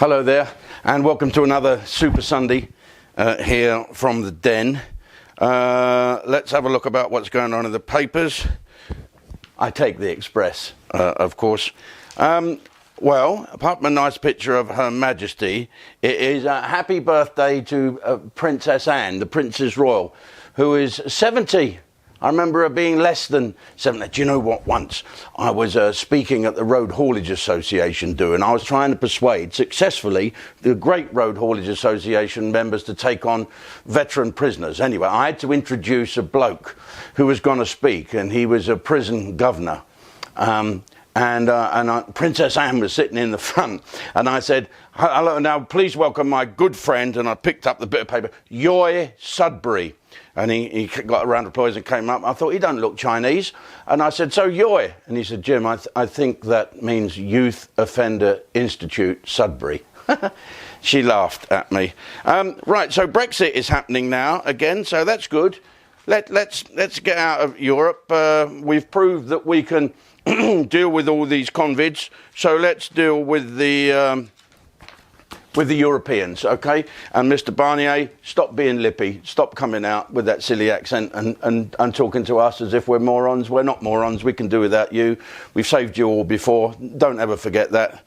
Hello there, and welcome to another Super Sunday here from the den. Let's have a look about what's going on in the papers. I take the Express, of course. Well, apart from a nice picture of Her Majesty, it is a happy birthday to Princess Anne, the Princess Royal, who is 70. I remember her being less than 70. Do you know what? Once I was speaking at the Road Haulage Association and I was trying to persuade successfully the great Road Haulage Association members to take on veteran prisoners. Anyway, I had to introduce a bloke who was going to speak, and he was a prison governor. Princess Anne was sitting in the front, and I said, "Hello, now please welcome my good friend," and I picked up the bit of paper, Yoy Sudbury. And he got a round of applause and came up. I thought, he don't look Chinese. And I said, "So Yoy?" And he said, "Jim, I think that means Youth Offender Institute Sudbury." She laughed at me. Right, so Brexit is happening now again, so that's good. Let's get out of Europe. We've proved that we can deal with all these convicts, so let's deal with the Europeans, okay? And Mr. Barnier, stop being lippy. Stop coming out with that silly accent and talking to us as if we're morons. We're not morons. We can do without you. We've saved you all before. Don't ever forget that.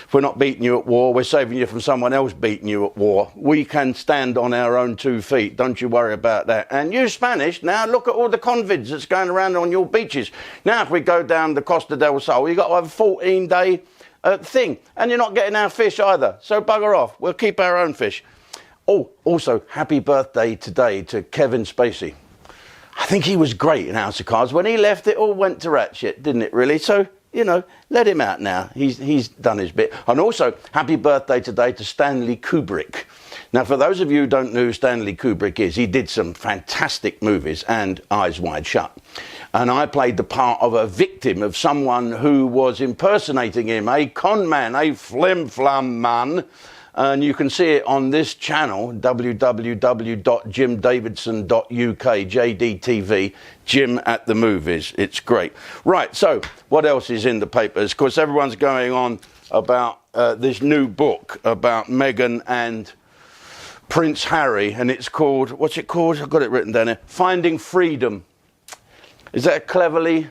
If we're not beating you at war, we're saving you from someone else beating you at war. We can stand on our own 2 feet. Don't you worry about that. And you Spanish, now look at all the convicts that's going around on your beaches. Now if we go down the Costa del Sol, you've got to have a 14-day thing, and you're not getting our fish either, so bugger off. We'll keep our own fish. Oh, also happy birthday today to Kevin Spacey. I think he was great in House of Cards. When he left, it all went to rat shit, didn't it really? So, you know, let him out now. He's done his bit. And also happy birthday today to Stanley Kubrick. Now, for those of you who don't know who Stanley Kubrick is, he did some fantastic movies and Eyes Wide Shut. And I played the part of a victim of someone who was impersonating him, a con man, a flim-flam man. And you can see it on this channel, www.jimdavidson.uk, JDTV, Jim at the Movies. It's great. Right, so what else is in the papers? Of course, everyone's going on about this new book about Meghan and Prince Harry, and it's called, what's it called? I've got it written down here, Finding Freedom. Is that a cleverly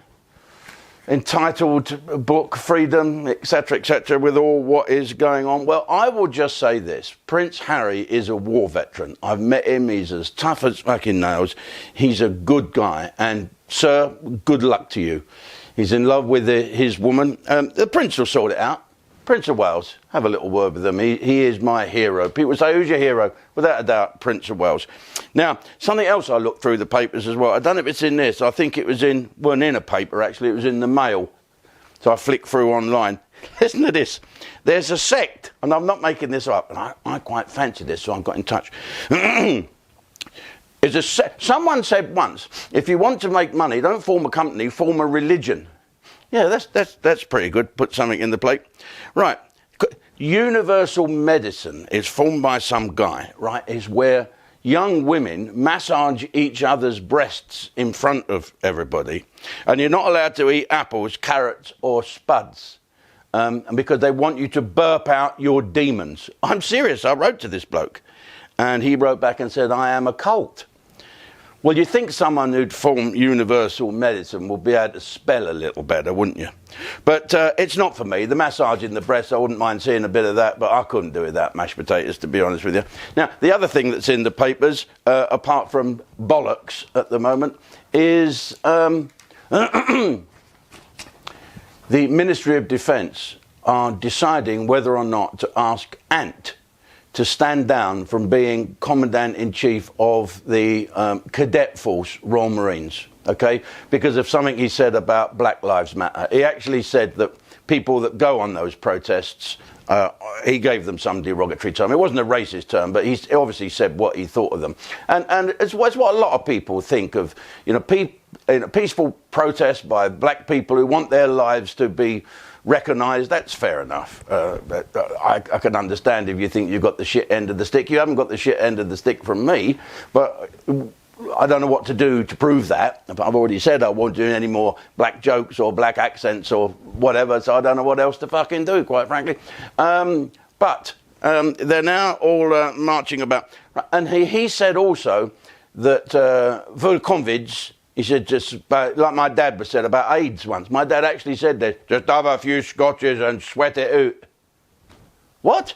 entitled book, Freedom, etc., with all what is going on? Well, I will just say this. Prince Harry is a war veteran. I've met him. He's as tough as fucking nails. He's a good guy. And, sir, good luck to you. He's in love with his woman. The prince will sort it out. Prince of Wales, have a little word with him. He is my hero. People say, who's your hero? Without a doubt, Prince of Wales. Now, something else I looked through the papers as well. I don't know if it's in this. I think it was wasn't in a paper, actually. It was in the Mail. So I flicked through online. Listen to this. There's a sect, and I'm not making this up, and I quite fancy this, so I got in touch. Someone said once, if you want to make money, don't form a company, form a religion. Yeah, that's pretty good. Put something in the plate. Right. Universal medicine is formed by some guy, right, is where young women massage each other's breasts in front of everybody. And you're not allowed to eat apples, carrots or spuds. Because they want you to burp out your demons. I'm serious. I wrote to this bloke. And he wrote back and said, I am a cult. Well, you'd think someone who'd formed universal medicine would be able to spell a little better, wouldn't you? But it's not for me. The massage in the breast, I wouldn't mind seeing a bit of that, but I couldn't do without mashed potatoes, to be honest with you. Now, the other thing that's in the papers, apart from bollocks at the moment, is the Ministry of Defence are deciding whether or not to ask Ant to stand down from being Commandant-in-Chief of the Cadet Force, Royal Marines, okay? Because of something he said about Black Lives Matter. He actually said that people that go on those protests, he gave them some derogatory term. It wasn't a racist term, but he obviously said what he thought of them. And it's what a lot of people think of, peaceful protest by black people who want their lives to be recognised. That's fair enough. I can understand if you think you've got the shit end of the stick. You haven't got the shit end of the stick from me, but I don't know what to do to prove that. I've already said I won't do any more black jokes or black accents or whatever, so I don't know what else to fucking do, quite frankly. But They're now all marching about. And he said also that for convids, he said just about, like my dad said about AIDS once. My dad actually said that, just have a few scotches and sweat it out. What?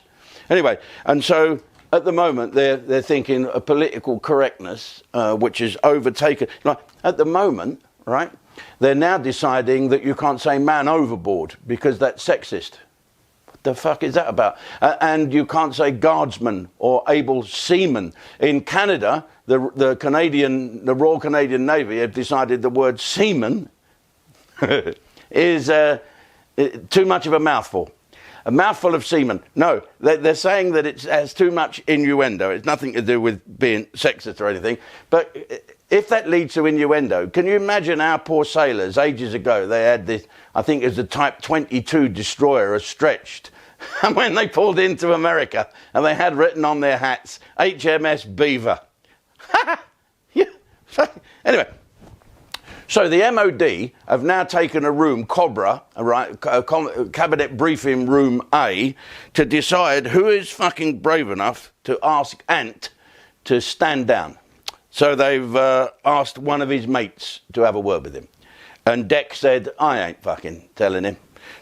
Anyway, and so at the moment they're thinking of political correctness, which is overtaken. Like, at the moment, right, they're now deciding that you can't say man overboard because that's sexist. What the fuck is that about? And you can't say guardsman or able seaman. In Canada, the Royal Canadian Navy have decided the word seaman is too much of a mouthful. A mouthful of semen. No, they're saying that it has too much innuendo. It's nothing to do with being sexist or anything. But if that leads to innuendo, can you imagine our poor sailors ages ago? They had this, I think it was the Type 22 destroyer, a stretched. And when they pulled into America, and they had written on their hats, HMS Beaver. Anyway. So the MOD have now taken a room, Cobra, right, Cabinet Briefing Room A, to decide who is fucking brave enough to ask Ant to stand down. So they've asked one of his mates to have a word with him. And Deck said, I ain't fucking telling him.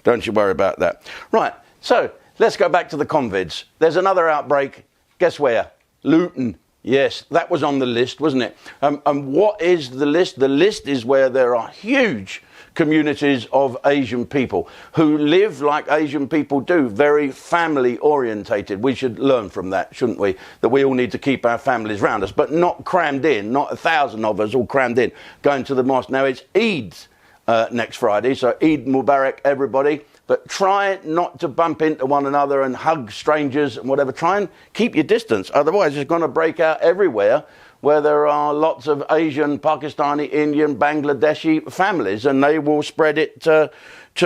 Don't you worry about that. Right, so let's go back to the convids. There's another outbreak. Guess where? Luton. Yes, that was on the list, wasn't it? And what is the list? The list is where there are huge communities of Asian people who live like Asian people do, very family orientated. We should learn from that, shouldn't we? That we all need to keep our families round us, but not crammed in, not 1,000 of us all crammed in, going to the mosque. Now it's Eid next Friday, so Eid Mubarak, everybody. But try not to bump into one another and hug strangers and whatever. Try and keep your distance. Otherwise, it's going to break out everywhere where there are lots of Asian, Pakistani, Indian, Bangladeshi families, and they will spread it to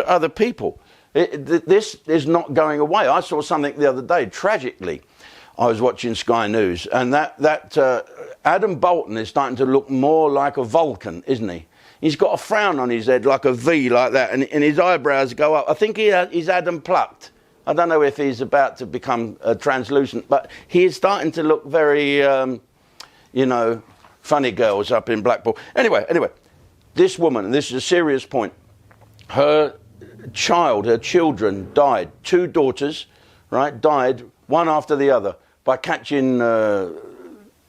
other people. This is not going away. I saw something the other day, tragically. I was watching Sky News, and that Adam Bolton is starting to look more like a Vulcan, isn't he? He's got a frown on his head, like a V, like that, and his eyebrows go up. I think he's Adam plucked. I don't know if he's about to become translucent, but he is starting to look very, funny girls up in Blackpool. Anyway, this woman, and this is a serious point, her children died. 2 daughters, right, died one after the other by catching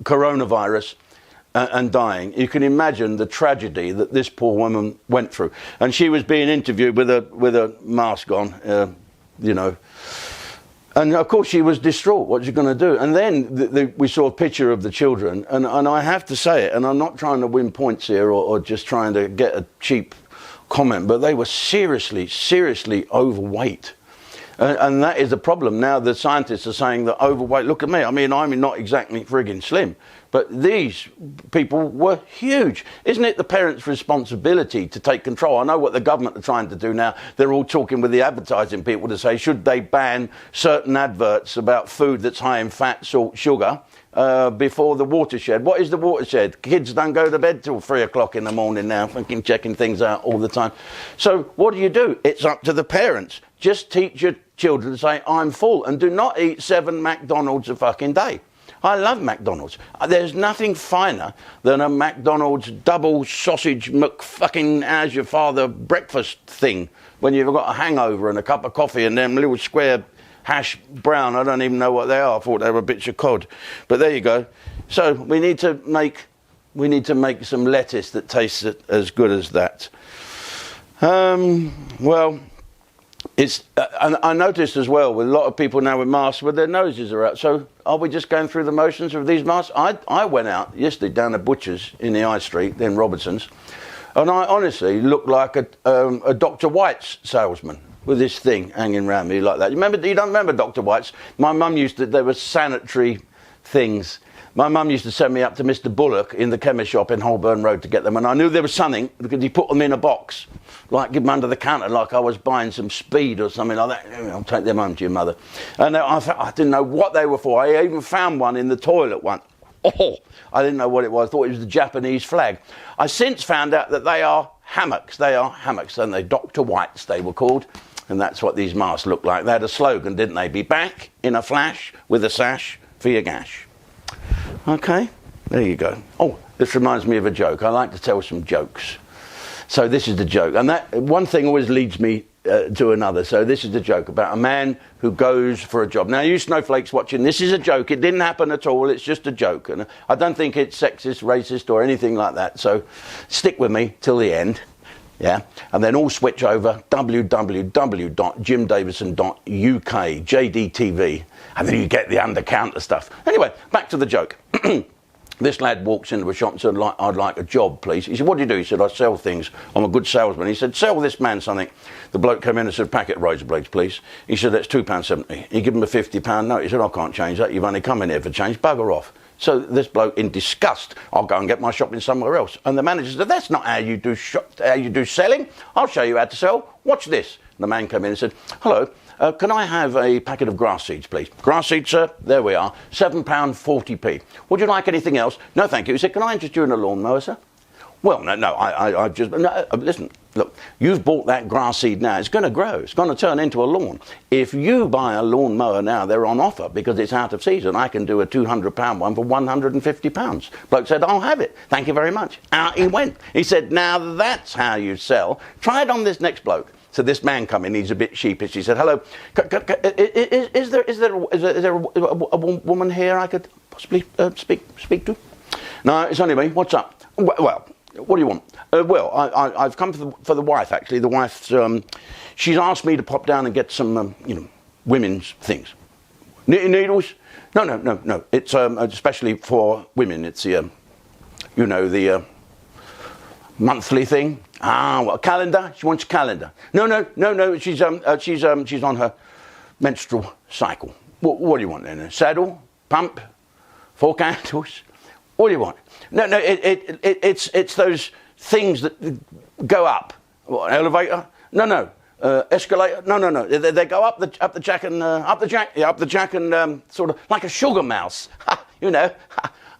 coronavirus. And dying. You can imagine the tragedy that this poor woman went through. And she was being interviewed with a mask on, And of course she was distraught. What's she going to do? And then we saw a picture of the children. And I have to say it, and I'm not trying to win points here or just trying to get a cheap comment, but they were seriously overweight. And that is a problem. Now the scientists are saying that overweight, look at me, I mean, I'm not exactly frigging slim, but these people were huge. Isn't it the parents' responsibility to take control? I know what the government are trying to do now. They're all talking with the advertising people to say, should they ban certain adverts about food that's high in fat, salt, sugar, before the watershed? What is the watershed? Kids don't go to bed till 3 o'clock in the morning now, fucking checking things out all the time. So what do? It's up to the parents. Just teach your children to say, I'm full, and do not eat 7 McDonald's a fucking day. I love McDonald's. There's nothing finer than a McDonald's double sausage McFucking as your father breakfast thing when you've got a hangover and a cup of coffee and them little square hash brown. I don't even know what they are. I thought they were bits of cod. But there you go. So we need to make some lettuce that tastes as good as that. Well, it's and I noticed as well with a lot of people now with masks where their noses are out. So are we just going through the motions of these masks? I went out yesterday down to Butcher's in the High Street, then Robertson's, and I honestly looked like a Dr. White's salesman with this thing hanging around me like that. You don't remember Dr. White's? My mum there were sanitary things. My mum used to send me up to Mr. Bullock in the chemist shop in Holborn Road to get them, and I knew there was something because he put them in a box, like give them under the counter, like I was buying some speed or something like that. I'll take them home to your mother. And I didn't know what they were for. I even found one in the toilet once. Oh, I didn't know what it was. I thought it was the Japanese flag. I since found out that they are hammocks. They are hammocks, and they Dr. White's they were called. And that's what these masks look like. They had a slogan, didn't they? Be back in a flash with a sash for your gash. Okay, there you go. Oh, this reminds me of a joke. I like to tell some jokes. So this is the joke. And that one thing always leads me to another. So this is the joke about a man who goes for a job. Now, you snowflakes watching, this is a joke. It didn't happen at all. It's just a joke. And I don't think it's sexist, racist, or anything like that. So stick with me till the end. Yeah, and then all switch over www.jimdavidson.uk, JDTV, and then you get the under-counter stuff. Anyway, back to the joke. This lad walks into a shop and said, I'd like a job, please. He said, what do you do? He said, I sell things. I'm a good salesman. He said, sell this man something. The bloke came in and said, packet of razor blades, please. He said, that's £2.70. He gave him a £50 note. He said, I can't change that. You've only come in here for change. Bugger off. So this bloke, in disgust, I'll go and get my shopping somewhere else. And the manager said, that's not how you do selling. I'll show you how to sell. Watch this. And the man came in and said, hello, can I have a packet of grass seeds, please? Grass seeds, sir? There we are. £7.40p. Would you like anything else? No, thank you. He said, can I interest you in a lawnmower, sir? Well, no, I just... No, listen, look, you've bought that grass seed now. It's going to grow. It's going to turn into a lawn. If you buy a lawnmower now, they're on offer because it's out of season. I can do a £200 one for £150. Bloke said, I'll have it. Thank you very much. Out he went. He said, now that's how you sell. Try it on this next bloke. So this man come in, he's a bit sheepish. He said, hello, is there a woman here I could possibly speak to? No, it's only me. What's up? Well, what do you want? I've come for the wife, actually. The wife's, she's asked me to pop down and get some, women's things. Knitting needles? No. It's especially for women. It's the, the monthly thing. A calendar? She wants a calendar. No. She's on her menstrual cycle. What do you want then? A saddle? Pump? 4 candles? What do you want? No, it's those things that go up. What, an elevator? No. Escalator? No. They go up the jack and sort of like a sugar mouse.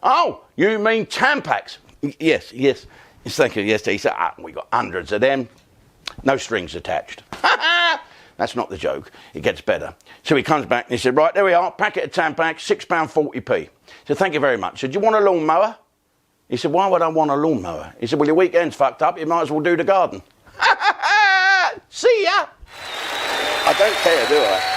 Oh, you mean Tampax? Yes. Thank you. Yes, he said, we got hundreds of them. No strings attached. That's not the joke. It gets better. So he comes back and he said, right, there we are, packet of Tampax, £6.40p. He said, thank you very much. He said, do you want a lawnmower? He said, why would I want a lawnmower? He said, well, your weekend's fucked up. You might as well do the garden. See ya. I don't care, do I?